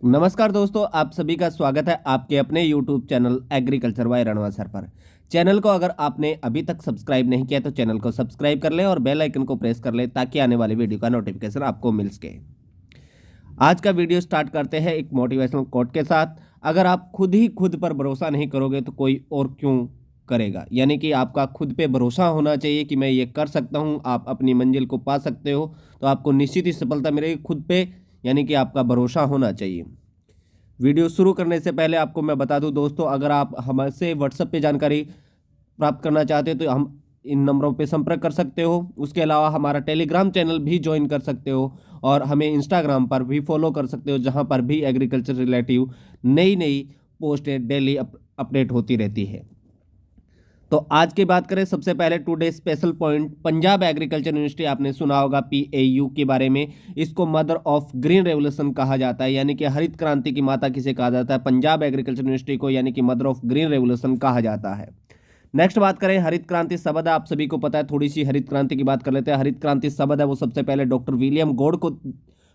नमस्कार दोस्तों, आप सभी का स्वागत है आपके अपने YouTube channel agriculture by Ranwa sir पर। चैनल को अगर आपने अभी तक सब्सक्राइब नहीं किया तो चैनल को सब्सक्राइब कर लें और बेल आइकन को प्रेस कर लें ताकि आने वाली वीडियो का नोटिफिकेशन आपको मिल सके। आज का वीडियो स्टार्ट करते हैं एक मोटिवेशनल कोट के साथ। अगर आप खुद ही खुद पर भरोसा नहीं करोगे तो कोई और क्यों करेगा। यानी कि आपका खुद पे भरोसा होना चाहिए कि मैं ये कर सकता हूँ, आप अपनी मंजिल को पा सकते हो, तो आपको निश्चित ही सफलता मिलेगी खुद पे। यानी कि आपका भरोसा होना चाहिए। वीडियो शुरू करने से पहले आपको मैं बता दूं दोस्तों, अगर आप हमसे व्हाट्सएप पे जानकारी प्राप्त करना चाहते हो तो हम इन नंबरों पे संपर्क कर सकते हो। उसके अलावा हमारा टेलीग्राम चैनल भी ज्वाइन कर सकते हो और हमें इंस्टाग्राम पर भी फॉलो कर सकते हो, जहां पर भी एग्रीकल्चर रिलेटिव नई नई पोस्टें डेली अपडेट होती रहती है। तो आज की बात करें, सबसे पहले today special point, Punjab agriculture university आपने सुना होगा पीएयू के बारे में। इसको मदर ऑफ ग्रीन रेवोल्यूशन कहा जाता है, यानी कि हरित क्रांति की माता किसे कहा जाता है, पंजाब एग्रीकल्चर यूनिवर्सिटी को, यानी कि मदर ऑफ ग्रीन रेवोल्यूशन कहा जाता है। नेक्स्ट बात करें, हरित क्रांति शब्द आप सभी को पता है, थोड़ी सी हरित क्रांति की बात कर लेते हैं। हरित क्रांति शब्द है वो सबसे पहले डॉक्टर विलियम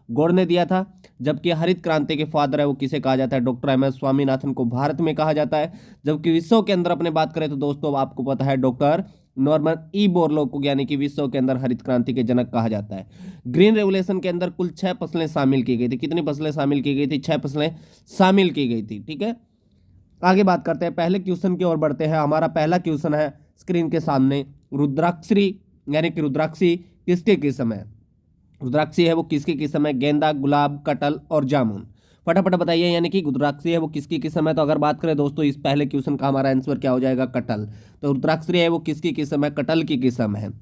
गौड़ ने दिया था, जबकि हरित क्रांति के फादर है वो किसे कहा जाता है, डॉक्टर एम एस स्वामीनाथन को भारत में कहा जाता है। जबकि विश्व के अंदर अपने बात करें तो दोस्तों आपको पता है डॉक्टर नॉर्मन ई बोरलो को, यानी कि विश्व के अंदर हरित क्रांति के जनक कहा जाता है। ग्रीन रेवोल्यूशन के अंदर कुल 6 फसलें शामिल की गई थी। कितनी फसलें शामिल की गई थी? 6 फसलें शामिल की गई थी। ठीक है, आगे बात करते हैं, पहले क्वेश्चन की ओर बढ़ते हैं। हमारा पहला क्वेश्चन है स्क्रीन के सामने, रुद्राक्षी यानी कि रुद्राक्षी किसके किस्म है? रुद्राक्षी है वो किसकी किस्म है? गेंदा, गुलाब, कटल और जामुन। फटाफट बताइए, यानी कि रुद्राक्षी है वो किसकी किस्म है? तो अगर बात करें दोस्तों इस पहले क्वेश्चन का हमारा आंसर क्या हो जाएगा? कटल। तो रुद्राक्षी है वो किसकी किस्म है? कटल की किस्म है।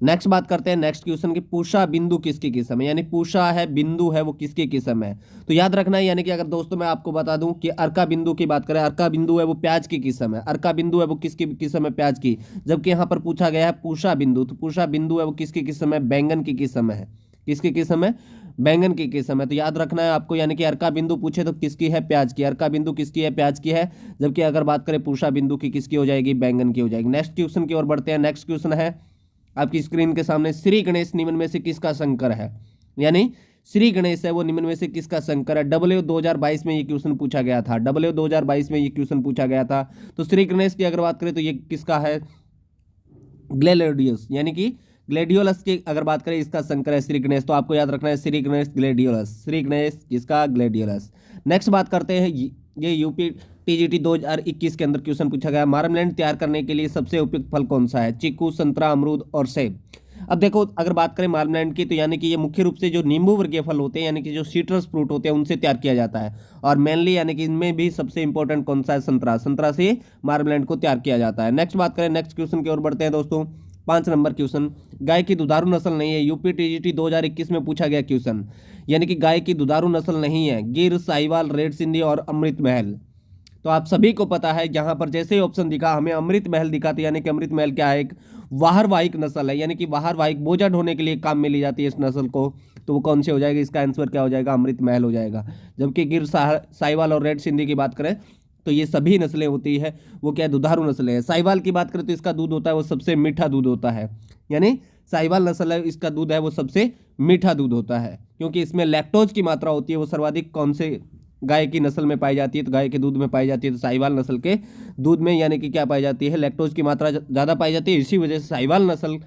नेक्स्ट बात करते हैं नेक्स्ट क्वेश्चन की, पूषा बिंदु किसकी किस्म है? यानी पूषा है, बिंदु है, वो किसकी किस्म है? तो याद रखना है, यानी कि अगर दोस्तों मैं आपको बता दूं कि अर्का बिंदु की बात करें, अर्का बिंदु है वो प्याज की किस्म है। अर्का बिंदु है वो किसकी किस्म है? प्याज की। जबकि यहाँ पर पूछा गया है पूषा बिंदु, तो पूषा बिंदु है वो किसकी किस्म है? बैंगन की किस्म है। किसकी किस्म है? बैंगन की किस्म है। तो याद रखना है आपको, यानी कि अर्का बिंदु पूछे तो किसकी है? प्याज की। अर्का बिंदु किसकी है? प्याज की है। जबकि अगर बात करें पूषा बिंदु की, किसकी हो जाएगी? बैंगन की हो जाएगी। नेक्स्ट क्वेश्चन की ओर बढ़ते हैं। नेक्स्ट क्वेश्चन है आपकी स्क्रीन के सामने, श्री गणेश निम्न में से किसका शंकर है? यानी श्री गणेश है वो निम्न में से किसका शंकर है? डब्ल्यू 2022 में ये क्वेश्चन पूछा गया था। डब्ल्यू 2022 में ये क्वेश्चन पूछा गया था। तो श्री गणेश की अगर बात करें तो ये किसका है? ग्लेडियोलस, यानी कि ग्लेडियोलस की अगर बात करें इसका शंकर है श्री गणेश। तो आपको याद रखना है श्री गणेश ग्लेडियोलस, श्री गणेश किसका? ग्लेडियोलस। नेक्स्ट बात करते हैं, ये यूपी टीजीटी 2021 के अंदर क्वेश्चन पूछा गया, मार्मलेंड तैयार करने के लिए सबसे उपयुक्त फल कौन सा है? चीकू, संतरा, अमरूद और सेब। अब देखो, अगर बात करें मार्मलेंड की तो यानी कि ये मुख्य रूप से जो नींबू वर्गीय फल होते हैं, यानी कि जो सीट्रस फ्रूट होते हैं, उनसे तैयार किया जाता है। और मेनली यानी कि इनमें भी सबसे इंपॉर्टेंट कौन सा है? संतरा। संतरा से मार्मलेंड को तैयार किया जाता है। नेक्स्ट बात करें, नेक्स्ट क्वेश्चन की ओर बढ़ते हैं दोस्तों। 5 नंबर क्वेश्चन, गाय की दुधारू नस्ल नहीं है। यूपी टीजीटी 2021 में पूछा गया क्वेश्चन, यानी कि गाय की दुधारू नस्ल नहीं है। गिर, साहिवाल, रेड सिंधी और अमृत महल। तो आप सभी को पता है, यहाँ पर जैसे ही ऑप्शन दिखा हमें अमृत महल दिखा, तो यानी कि अमृत महल क्या है? एक वाहरवाहिक नस्ल है, यानी कि वाहरवाहिक बोझा ढोने के लिए काम में ली जाती है इस नस्ल को। तो वो कौन सी हो जाएगी? इसका आंसर क्या हो जाएगा? अमृत महल हो जाएगा। जबकि गिर, साहिवाल और रेड सिंधी की बात करें तो ये सभी नस्लें होती है वो क्या है? दुधारू नस्लें हैं। साहिवाल की बात करें तो इसका दूध होता है वो सबसे मीठा दूध होता है, यानी साहिवाल नस्ल है इसका दूध है वो सबसे मीठा दूध होता है, क्योंकि इसमें लैक्टोज की मात्रा होती है वो सर्वाधिक कौन से गाय की नस्ल में पाई जाती है? तो गाय के दूध में पाई जाती है। तो साहिवाल नस्ल के दूध में यानी कि क्या पाई जाती है? लैक्टोज की मात्रा ज़्यादा पाई जाती है। इसी वजह से साहिवाल नस्ल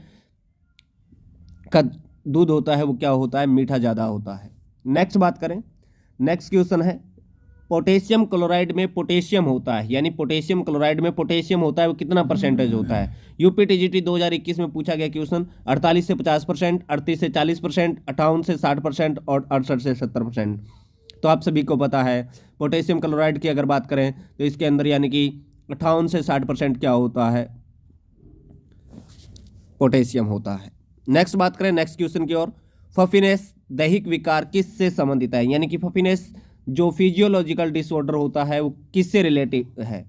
का दूध होता है वो क्या होता है? मीठा ज़्यादा होता है। नेक्स्ट बात करें, नेक्स्ट क्वेश्चन है, पोटेशियम क्लोराइड में पोटेशियम होता है, यानी पोटेशियम क्लोराइड में पोटेशियम होता है वो कितना परसेंटेज होता है? यूपी टीजीटी 2021 में पूछा गया क्वेश्चन, 48 से 50%, 38 से 40%, 58 से 60% और 68 से 70%। तो आप सभी को पता है पोटेशियम क्लोराइड की अगर बात करें तो इसके अंदर यानी कि 58 से 60% क्या होता है? पोटेशियम होता है। नेक्स्ट बात करें नेक्स्ट क्वेश्चन की ओर, फफीनेस दैहिक विकार किससे संबंधित है? यानी कि फफीनेस जो फिजियोलॉजिकल डिसऑर्डर होता है वो किससे रिलेटिव है?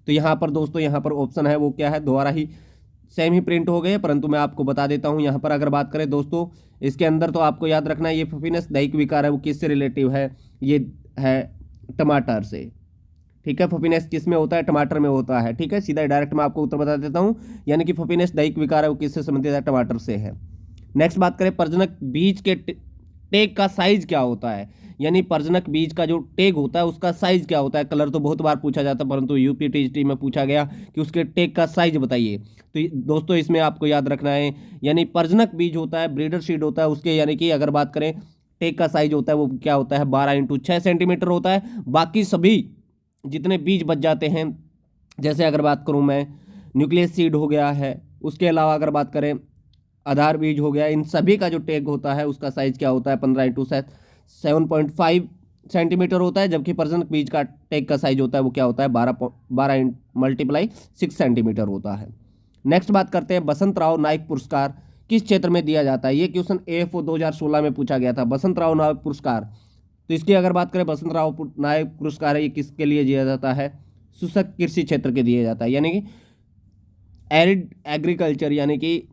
तो यहाँ पर दोस्तों यहाँ पर ऑप्शन है वो क्या है? दोबारा ही सेम ही प्रिंट हो गए, परंतु मैं आपको बता देता हूँ। यहाँ पर अगर बात करें दोस्तों इसके अंदर, तो आपको याद रखना है ये फफीनेस दैहिक विकार है वो किससे रिलेटिव है? ये है टमाटर से। ठीक है, फफीनेस किस में होता है? टमाटर में होता है। ठीक है, सीधा डायरेक्ट मैं आपको उत्तर बता देता हूँ, यानी कि फफीनेस दैहिक विकार है वो किससे संबंधित है? टमाटर से है। नेक्स्ट बात करें, प्रजनक बीज के टेक का साइज क्या होता है? यानी प्रजनक बीज का जो टेग होता है उसका साइज क्या होता है। कलर तो बहुत बार पूछा जाता है, परंतु यूपी टीजीटी में पूछा गया कि उसके टेग का साइज बताइए। तो दोस्तों इसमें आपको याद रखना है, यानी प्रजनक बीज होता है, ब्रीडर सीड होता है, उसके यानी कि अगर बात करें टेग का साइज होता है वो क्या होता है 12x6 सेंटीमीटर होता है। बाकी सभी जितने बीज बच जाते हैं, जैसे अगर बात करूं मैं न्यूक्लियस सीड हो गया है, उसके अलावा अगर बात करें आधार बीज हो गया, इन सभी का जो टेग होता है उसका साइज क्या होता है 15x7.5 सेंटीमीटर होता है। जबकि प्रजनक बीज का टेग का साइज होता है वो क्या होता है 12x6 सेंटीमीटर होता है। नेक्स्ट बात करते हैं बसंत राव नाइक पुरस्कार किस क्षेत्र में दिया जाता है। ये क्वेश्चन AFO 2016 में पूछा गया था, बसंत राव नाइक पुरस्कार। तो इसकी अगर बात करें बसंत राव नाइक पुरस्कार है, ये किसके लिए दिया जाता है, शुष्क कृषि क्षेत्र के दिया जाता है, यानी कि एरिड एग्रीकल्चर यानी कि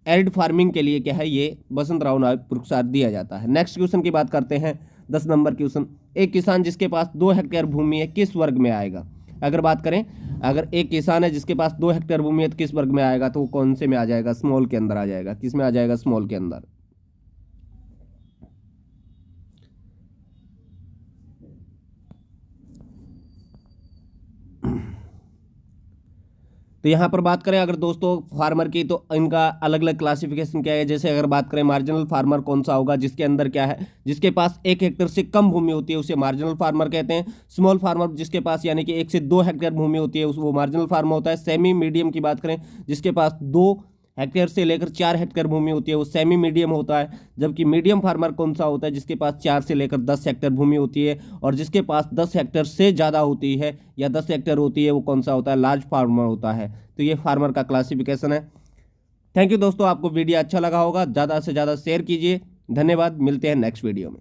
एरिड फार्मिंग के लिए क्या है ये बसंत राव नाइक पुरस्कार दिया जाता है। नेक्स्ट क्वेश्चन की बात करते हैं 10 नंबर क्वेश्चन, एक किसान जिसके पास 2 हेक्टेयर भूमि है किस वर्ग में आएगा। अगर बात करें अगर एक किसान है जिसके पास 2 हेक्टेयर भूमि है तो किस वर्ग में आएगा, तो वो कौन से में आ जाएगा, स्मॉल के अंदर आ जाएगा। किस में आ जाएगा, स्मॉल के अंदर। तो यहाँ पर बात करें अगर दोस्तों फार्मर की, तो इनका अलग अलग क्लासिफिकेशन क्या है। जैसे अगर बात करें मार्जिनल फार्मर कौन सा होगा, जिसके अंदर क्या है, जिसके पास 1 हेक्टेयर से कम भूमि होती है उसे मार्जिनल फार्मर कहते हैं। स्मॉल फार्मर जिसके पास यानी कि 1 से 2 हेक्टेयर भूमि होती है वो मार्जिनल फार्मर होता है। सेमी मीडियम की बात करें जिसके पास 2 हेक्टेयर से लेकर 4 हेक्टेयर भूमि होती है वो सेमी मीडियम होता है। जबकि मीडियम फार्मर कौन सा होता है, जिसके पास 4 से लेकर 10 हेक्टेयर भूमि होती है, और जिसके पास 10 हेक्टेयर से ज़्यादा होती है या 10 हेक्टेयर होती है वो कौन सा होता है, लार्ज फार्मर होता है। तो ये फार्मर का क्लासिफिकेशन है। थैंक यू दोस्तों, आपको वीडियो अच्छा लगा होगा, ज़्यादा से ज़्यादा शेयर कीजिए। धन्यवाद, मिलते हैं नेक्स्ट वीडियो में।